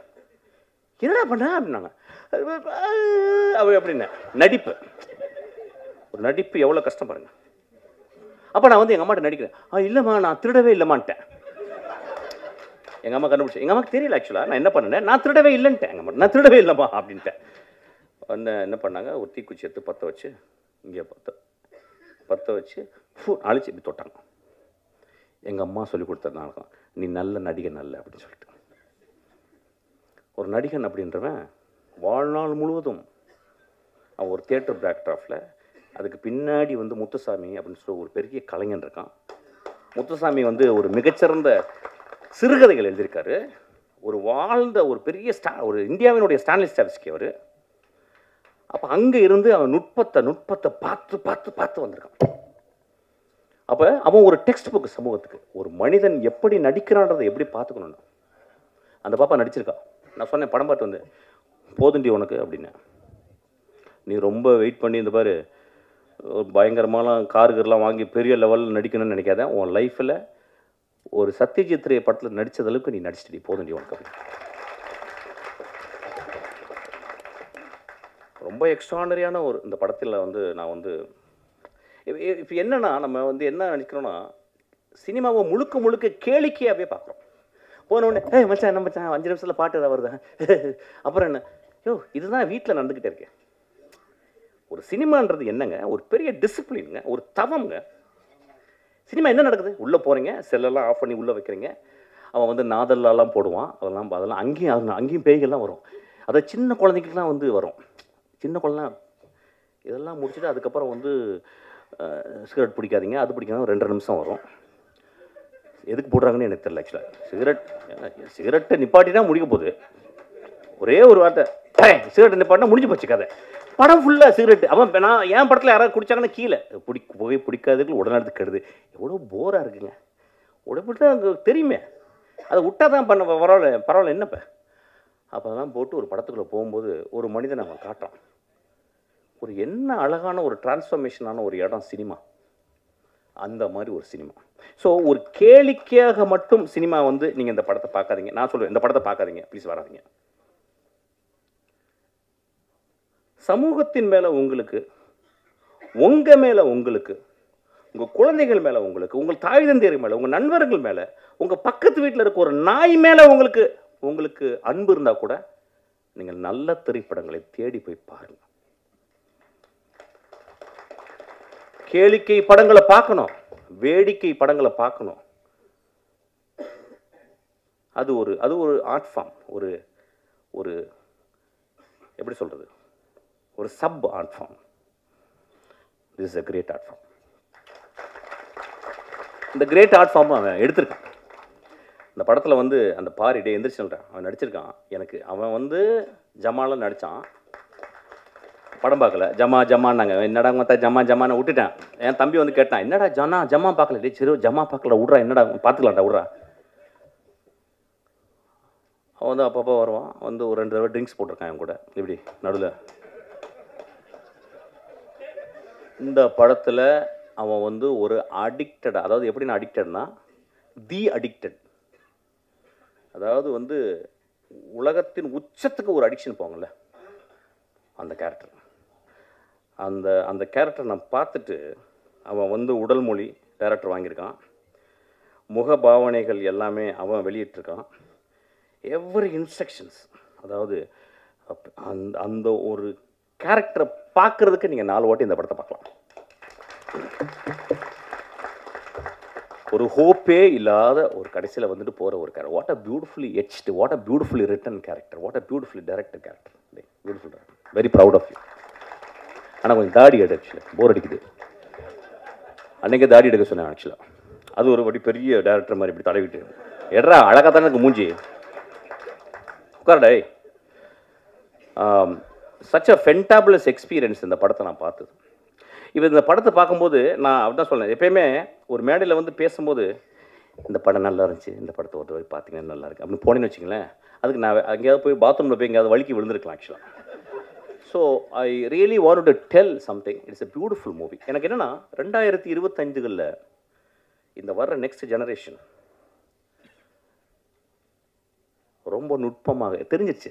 என்னடா பண்ண அப்படின்னாங்க. அப்படின்னா நடிப்பு, ஒரு நடிப்பு எவ்வளோ கஷ்டம் பாருங்க. அப்போ நான் வந்து எங்கள் அம்மாட்ட நடிக்கிறேன். இல்லைம்மா நான் திருடவே இல்லைம்மான்ட்டேன். எங்கள் அம்மா கண்டுபிடிச்சேன். எங்கள் அம்மாவுக்கு தெரியல ஆக்சுவலாக நான் என்ன பண்ணேன். நான் திருடவே இல்லைன்ட்டேன். எங்கள் அம்மா நான் திருடவே இல்லைம்மா அப்படின்ட்டேன். என்ன பண்ணாங்க, ஒரு தீக்குச்சி எடுத்து பற்ற வச்சு, இங்கே பற்ற வச்சு அழிச்சு இப்படி தொட்டாங்க. எங்கள் அம்மா சொல்லி கொடுத்ததுனால நீ நல்ல நடிகன் நல்ல அப்படின்னு சொல்லிட்டு. ஒரு நடிகன் அப்படின்றவன் வாழ்நாள் முழுவதும் அவன் ஒரு தியேட்டர் பேக்ட்ராஃபில், அதுக்கு பின்னாடி வந்து முத்துசாமி அப்படின்னு சொல்லி ஒரு பெரிய கலைஞன் இருக்கான். முத்துசாமி வந்து ஒரு மிகச்சிறந்த சிறுகதைகள் எழுதியிருக்காரு. ஒரு வாழ்ந்த ஒரு பெரிய ஒரு இந்தியாவினுடைய ஸ்டான்லி ஸ்டாவிஸ்கி அவர். அப்போ அங்கே இருந்து அவன் நுட்பத்தை பார்த்து பார்த்து பார்த்து வந்திருக்கான். அப்போ அவன் ஒரு டெக்ஸ்ட் புக் சமூகத்துக்கு, ஒரு மனிதன் எப்படி நடிக்கிறான்றதை எப்படி பார்த்துக்கணும்னு. அந்த பாப்பா நடிச்சிருக்கா. நான் சொன்னேன் படம் பார்த்து வந்து, போதுண்டி உனக்கு அப்படின்னு. நீ ரொம்ப வெயிட் பண்ணி இந்த பாரு பயங்கரமான கார்கள்லாம் வாங்கி பெரிய லெவலில் நடிக்கணும்னு நினைக்காத. உன் லைஃப்பில் ஒரு சத்யஜித் ரே படத்தில் நடித்தது அளவுக்கு நீ நடிச்சிட்டு போதுண்டி உனக்கு அப்படின்னு. ரொம்ப எக்ஸ்ட்ரானரியான ஒரு இந்த படத்தில் வந்து நான் வந்து இப்போ என்னென்னா, நம்ம வந்து என்ன நினைக்கிறோன்னா, சினிமாவை முழுக்க கேளிக்கையாகவே பார்க்குறோம். போனோடனே மச்சான் என்ன மச்சான் 5 நிமிஷத்தில் பாட்டு ஏதாவது வருதா, அப்புறம் என்ன, இதுதான் வீட்டில் நடந்துக்கிட்டே இருக்கேன். ஒரு சினிமான்றது என்னங்க, ஒரு பெரிய டிசிப்ளினுங்க, ஒரு தவம்ங்க. சினிமா என்ன நடக்குது, உள்ளே போகிறீங்க, செல்லெல்லாம் ஆஃப் பண்ணி உள்ளே வைக்கிறீங்க. அவன் வந்து நாதல்லாம் போடுவான், அதெல்லாம் அங்கேயும் பேய்கள்லாம் வரும். அதை சின்ன குழந்தைங்களுக்குலாம் வந்து வரும். சின்ன குழந்தை இதெல்லாம் முடிச்சுட்டு அதுக்கப்புறம் வந்து சிகரெட் பிடிக்காதீங்க, அது பிடிக்காத 2 நிமிஷம் வரும். எதுக்கு போடுறாங்கன்னு எனக்கு தெரியல. ஆக்சுவலாக சிகரெட்டை நிப்பாட்டினா முடிக்க போகுது. ஒரே ஒரு வார்த்தை, சிகரெட்டை நிப்பாட்டினா முடிஞ்சு போச்சு கதை. படம் ஃபுல்லாக சிகரெட்டு. அவன் நான் என் படத்தில் யாராவது குடித்தாங்கன்னா கீழே புகை பிடிக்காதுக்கு உடனடித்து கெடுது. எவ்வளோ போராக இருக்குங்க. உடம்புட்டு அங்கே தெரியுமே, அதை விட்டா தான் பண்ண பரவாயில்ல என்னப்போ. அப்போ அதெல்லாம் போட்டு ஒரு படத்துக்குள்ளே போகும்போது ஒரு மனிதனை அவன் காட்டுறான். ஒரு என்ன அழகான ஒரு டிரான்ஸ்ஃபர்மேஷனான ஒரு இடம் சினிமா. அந்த மாதிரி ஒரு சினிமா. ஸோ ஒரு கேளிக்கையாக மட்டும் சினிமா வந்து நீங்கள் இந்த படத்தை பார்க்காதீங்க. நான் சொல்லுவேன், இந்த படத்தை பார்க்காதீங்க ப்ளீஸ், வராதிங்க. சமூகத்தின் மேலே உங்களுக்கு, உங்கள் மேலே உங்களுக்கு, உங்கள் குழந்தைகள் மேலே உங்களுக்கு, உங்கள் தாய் தந்தையர் மேலே, உங்கள் நண்பர்கள் மேலே, உங்கள் பக்கத்து வீட்டில் இருக்க ஒரு நாய் மேலே உங்களுக்கு அன்பு இருந்தால் கூட நீங்கள் நல்ல திரைப்படங்களை தேடி போய் பாருங்கள். கேளிக்கை படங்களை பார்க்கணும், வேடிக்கை படங்களை பார்க்கணும். அது ஒரு ஆர்ட் ஃபார்ம். ஒரு எப்படி சொல்கிறது, ஒரு sub art form. This is a great art form. இந்த கிரேட் ஆர்ட் ஃபார்ம் அவன் எடுத்திருக்கான். இந்த படத்தில் வந்து அந்த பாரிடே எந்திரிச்சு சொல்கிறேன், அவன் நடிச்சிருக்கான். எனக்கு அவன் வந்து ஜமாலாம் நடித்தான். படம் பார்க்கல, ஜமான்னாங்க. என்னடா மற்ற ஜமான்னு விட்டுட்டேன். என் தம்பி வந்து கேட்டான், என்னடா ஜமா பார்க்கல. டே சரி ஜமா பார்க்கல, விட்றா, என்னடா பார்த்துக்கலாம்டா விட்றா. அவன் வந்து அப்பப்போ வருவான், வந்து ஒரு 2 தடவை ட்ரிங்க்ஸ் போட்டிருக்கான் என் கூட இப்படி நடுவில். இந்த படத்தில் அவன் வந்து ஒரு அடிக்டட், அதாவது எப்படி நான் அடிக்டட்னா தி அடிக்டட், அதாவது வந்து உலகத்தின் உச்சத்துக்கு ஒரு அடிக்ஷன் போங்கள்ல, அந்த கேரக்டர். அந்த அந்த கேரக்டர் நான் பார்த்துட்டு அவன் வந்து உடல் மொழி டைரக்டர் வாங்கியிருக்கான், முக பாவனைகள் எல்லாமே அவன் வெளியிட்டிருக்கான். எவ்ரி இன்ஸ்ட்ரக்ஷன்ஸ், அதாவது அந்த அந்த ஒரு கேரக்டரை பார்க்குறதுக்கு நீங்கள் 4 வாட்டி இந்த படத்தை பார்க்கலாம். ஒரு ஹோப்பே இல்லாத ஒரு கடைசியில் வந்துட்டு போகிற ஒரு character. What a beautifully etched, what a beautifully written character, what a beautifully directed character. Beautiful director, very proud of you. ஆனால் கொஞ்சம் தாடி எடு, ஆக்சுவலாக போர் அடிக்குது. அன்றைக்கே தாடி எடுக்க சொன்னேன் ஆக்சுவலாக. அது ஒரு படி பெரிய டேரக்டர் மாதிரி இப்படி தடவிட்டு எட்ரா அழகாக தானே எனக்கு மூஞ்சி உட்காரடே. சச் அ ஃபென்டாபுலஸ் எக்ஸ்பீரியன்ஸ் இந்த படத்தை நான் பார்த்தது. இப்போ இந்த படத்தை பார்க்கும்போது நான் அப்படிதான் சொல்லேன், எப்பயுமே ஒரு மேடையில் வந்து பேசும்போது இந்த படம் நல்லா இருந்துச்சு, இந்த படத்தை ஒரு வரை பார்த்தீங்கன்னா நல்லா இருக்குது அப்படின்னு போனேன்னு வச்சுங்களேன், அதுக்கு நான் எங்கேயாவது போய் பாத்ரூமில் போய் எங்கேயாவது வலிக்கு விழுந்திருக்கலாம் ஆக்சுவலாக. So I really want to tell something. It's a beautiful movie. எனக்கு என்னென்னா 2025 இந்த வர்ற நெக்ஸ்ட் ஜெனரேஷன் ரொம்ப நுட்பமாக தெரிஞ்சிச்சு.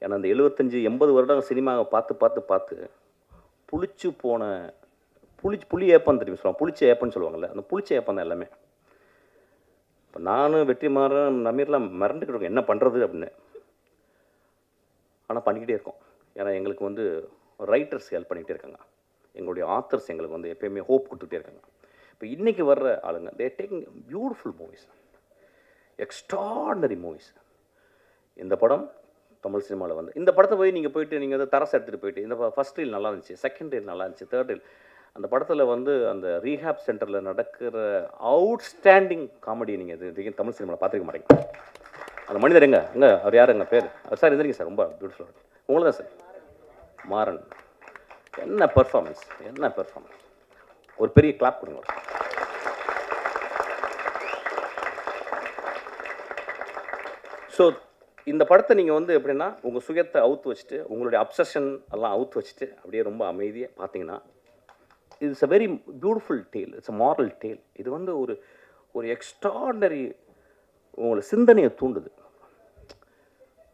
ஏன்னா அந்த 75-80 வருடம் சினிமாவை பார்த்து புளிச்சு போன புளி ஏப்பம் தெரியும் சொல்லுவாங்க, புளிச்ச ஏப்பன்னு சொல்லுவாங்கள்ல, அந்த புளிச்ச ஏப்பம் தான் எல்லாமே. இப்போ நானும் வெற்றிமாறன் நமீர்லாம் மறந்துக்கிட்டு இருக்கோம் என்ன பண்ணுறது அப்படின்னு. ஆனால் பண்ணிக்கிட்டே இருக்கோம். ஏன்னா எங்களுக்கு வந்து ரைட்டர்ஸ் ஹெல்ப் பண்ணிக்கிட்டே இருக்காங்க, எங்களுடைய ஆத்தர்ஸ் எங்களுக்கு வந்து எப்பயுமே ஹோப் கொடுத்துட்டே இருக்காங்க. இப்போ இன்றைக்கி வர்ற ஆளுங்க தே taking beautiful movies, extraordinary movies. இந்த படம் தமிழ் சினிமாவில் வந்து இந்த படத்தை போய் நீங்கள் போயிட்டு நீங்கள் வந்து தரசு எடுத்துகிட்டு போயிட்டு இந்த ஃபஸ்ட் ரீல் நல்லா இருந்துச்சு, செகண்ட் ரீல் நல்லா இருந்துச்சு, தேர்ட் ரீல், அந்த படத்தில் வந்து அந்த ரீஹாப் சென்டரில் நடக்கிற அவுட்ஸ்டாண்டிங் காமெடி நீங்கள் இது தமிழ் சினிமாவில் பார்த்துருக்க மாட்டேங்க. அந்த மனிதர் எங்கே அவர் யார் எங்கள் பேர் சார் இருந்துருங்க சார், ரொம்ப பியூட்டிஃபுல்லாக இருக்குது உங்களுக்கு தான் சார். மாறன் என்ன பெர்ஃபார்மன்ஸ், என்ன பெர்ஃபார்மன்ஸ், ஒரு பெரிய கிளாப் கொடுங்க. ஸோ இந்த படத்தை நீங்கள் வந்து எப்படின்னா உங்கள் சுயத்தை அவுத்து வச்சுட்டு உங்களுடைய அப்சஷன் எல்லாம் அவுத்து வச்சுட்டு அப்படியே ரொம்ப அமைதியாக பார்த்தீங்கன்னா it's a very beautiful tale, it's a moral tale. இது வந்து ஒரு எக்ஸ்ட்ராடனரி உங்களை சிந்தனையை தூண்டுது.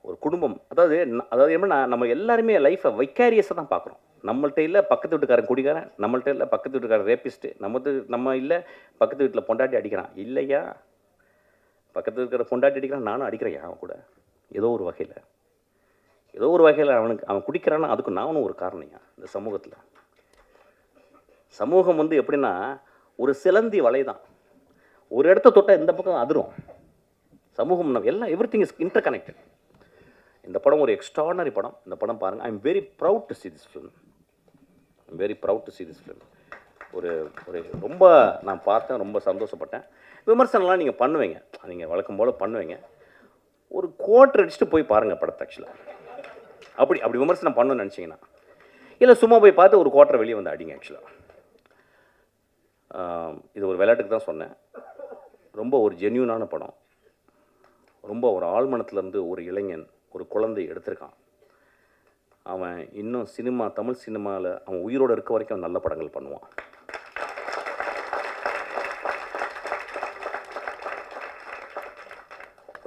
ஒரு குடும்பம், அதாவது என்னன்னா நம்ம எல்லாருமே லைஃப்பை வைக்காரியஸாக தான் பார்க்குறோம். நம்மள்கிட்ட இல்லை பக்கத்து வீட்டுக்காரன் குடிக்காரன், நம்மள்கிட்ட இல்லை பக்கத்து வீட்டுக்காரன் ரேப்பிஸ்ட்டு, நம்ம இல்லை பக்கத்து வீட்டில் பொண்டாட்டி அடிக்கிறான், இல்லையா பக்கத்து இருக்கிற பொண்டாட்டி அடிக்கிறான், நானும் அடிக்கிறேன் அவன் கூட. ஏதோ ஒரு வகையில் அவன் குடிக்கிறான்னா அதுக்கு நானும் ஒரு காரணியா. இந்த சமூகம் வந்து எப்படின்னா ஒரு சிலந்தி வலை தான், ஒரு இடத்த தொட்டால் இந்த பக்கம் அதிரும். சமூகம் எல்லாம் எவ்ரிதிங் இஸ் இன்டர் கனெக்டட். இந்த படம் ஒரு எக்ஸ்ட்ராடனரி படம். இந்த படம் பாருங்கள். I am very proud to see this film. ஒரு ரொம்ப நான் பார்த்தேன், ரொம்ப சந்தோஷப்பட்டேன். விமர்சனம்லாம் நீங்கள் பண்ணுவீங்க, நீங்கள் வழக்கம் போல் பண்ணுவீங்க. ஒரு குவார்ட்டர் அடிச்சுட்டு போய் பாருங்கள் படத்தை. ஆக்சுவலாக அப்படி விமர்சனம் பண்ணணும்னு நினச்சிங்கன்னா, இல்லை சும்மா போய் பார்த்து ஒரு குவார்ட்டர் வெளியே வந்து அடிங்க. ஆக்சுவலாக இது ஒரு விளையாட்டுக்கு தான் சொன்னேன். ரொம்ப ஒரு ஜென்யூனான படம். ரொம்ப ஒரு ஆழ்மனத்துலேருந்து ஒரு இளைஞன், ஒரு குழந்தை எடுத்திருக்கான். அவன் இன்னும் தமிழ் சினிமாவில் அவன் உயிரோடு இருக்க வரைக்கும் அவன் நல்ல படங்கள் பண்ணுவான்.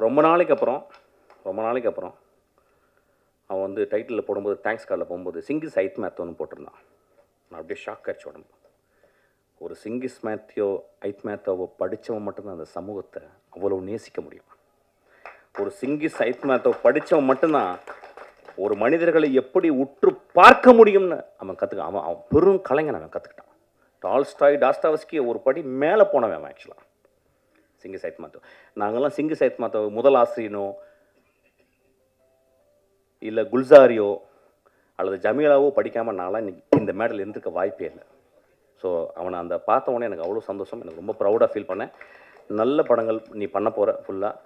ரொம்ப நாளைக்கு அப்புறம் அவன் வந்து டைட்டிலில் போடும்போது தேங்க்ஸ் கார்டில் போகும்போது சிங்கிஸ் ஐத் மேத்தோன்னு போட்டிருந்தான். நான் அப்படியே ஷாக் ஆச்சு உடம்பு. ஒரு சிங்கிஸ் ஐத் மேத்தோவை படித்தவன் மட்டும்தான் அந்த சமூகத்தை அவ்வளோ நேசிக்க முடியும். ஒரு சிங்கிஸ் ஐத் மேத்தோவை படித்தவன் மட்டும்தான் ஒரு மனிதர்களை எப்படி உற்று பார்க்க முடியும்னு அவன் கற்றுக்கான். அவன் பெரும் கலைஞன். அவன் கற்றுக்கிட்டான். டால்ஸ்டாய், டாஸ்டாவஸ்கி ஒரு படி மேலே போனவன் அவன். ஆக்சுவலாக சிங்கிஸ் ஐத் மேத்தோ, நாங்கள்லாம் சிங்கிஸ் ஐத் மேத்தோ முதல் ஆசிரியனோ இல்லை குல்சாரியோ அல்லது ஜமீலாவோ படிக்காமல் நான்லாம் இந்த மேடல் இருந்திருக்க வாய்ப்பே இல்லை. ஸோ அவனை அந்த பார்த்தவொடனே எனக்கு அவ்வளோ சந்தோஷம். எனக்கு ரொம்ப ப்ரௌடாக ஃபீல் பண்ணேன். நல்ல படங்கள் நீ பண்ண போகிற ஃபுல்லாக.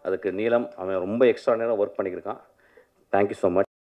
அதுக்கு நீலம் அவன் ரொம்ப எக்ஸ்ட்ராடினரியாக ஒர்க் பண்ணியிருக்கான். Thank you so much.